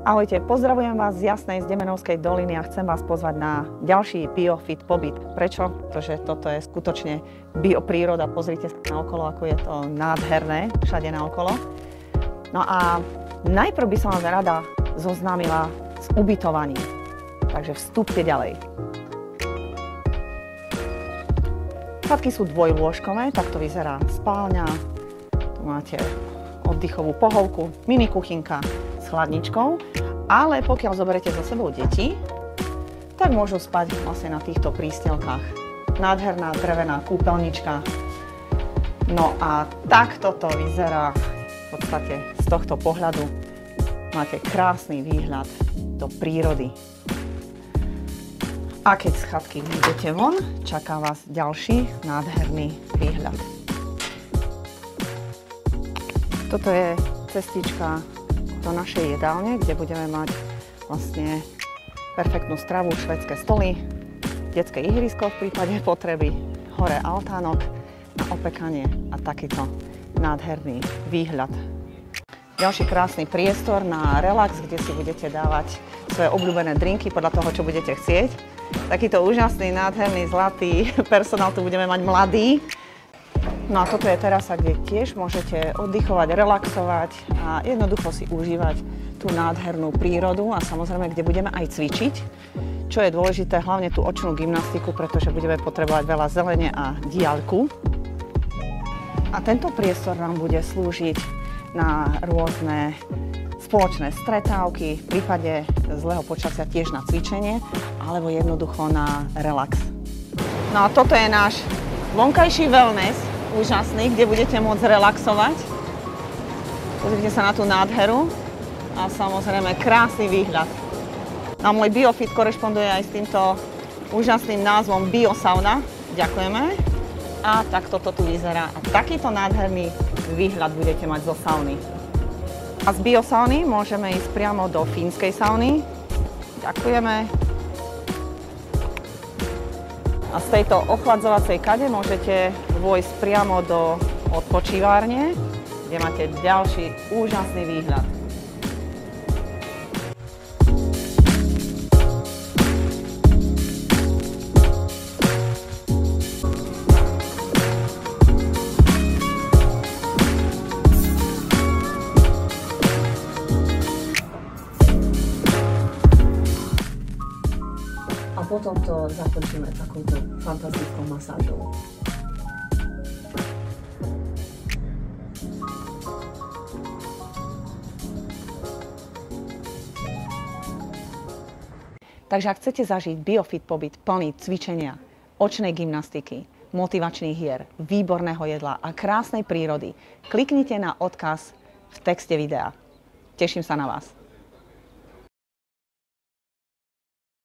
Ahojte, pozdravujem vás z Jasnej, z Demenovskej doliny a chcem vás pozvať na ďalší BioFit pobyt. Prečo? Pretože toto je skutočne biopríroda. Pozrite sa naokolo, ako je to nádherné, všade naokolo. No a najprv by som vás rada zoznámila s ubytovaním. Takže vstúpte ďalej. Chatky sú dvojlôžkové, takto vyzerá spálňa. Tu máte oddychovú pohovku, mini kuchynka s chladničkou, ale pokiaľ zoberete so sebou deti, tak môžu spať vlastne na týchto prístelkách. Nádherná drevená kúpeľnička. No a takto to vyzerá v podstate z tohto pohľadu. Máte krásny výhľad do prírody. A keď z chatky vyjdete von, čaká vás ďalší nádherný výhľad. Toto je cestička do našej jedálne, kde budeme mať vlastne perfektnú stravu, švédske stoly, detské ihrisko v prípade potreby, hore altánok na opekanie a takýto nádherný výhľad. Ďalší krásny priestor na relax, kde si budete dávať svoje obľúbené drinky podľa toho, čo budete chcieť. Takýto úžasný, nádherný, zlatý personál tu budeme mať mladý. No a toto je terasa, kde tiež môžete oddychovať, relaxovať a jednoducho si užívať tú nádhernú prírodu a samozrejme, kde budeme aj cvičiť, čo je dôležité, hlavne tú očnú gymnastiku, pretože budeme potrebovať veľa zelene a diaľku. A tento priestor nám bude slúžiť na rôzne spoločné stretávky, v prípade zlého počasia tiež na cvičenie, alebo jednoducho na relax. No a toto je náš vonkajší wellness, úžasný, kde budete môcť relaxovať. Pozrite sa na tú nádheru a samozrejme krásny výhľad. A môj BioFit korešponduje aj s týmto úžasným názvom Biosauna. Ďakujeme. A takto to tu vyzerá. A takýto nádherný výhľad budete mať zo sauny. A z biosauny môžeme ísť priamo do fínskej sauny. Ďakujeme. A z tejto ochladzovacej kade môžete vojsť priamo do odpočívárne, kde máte ďalší úžasný výhľad. A potom to zakončíme takouto fantastickou masážou. Takže ak chcete zažiť BioFit pobyt plný cvičenia, očnej gymnastiky, motivačných hier, výborného jedla a krásnej prírody, kliknite na odkaz v texte videa. Teším sa na vás.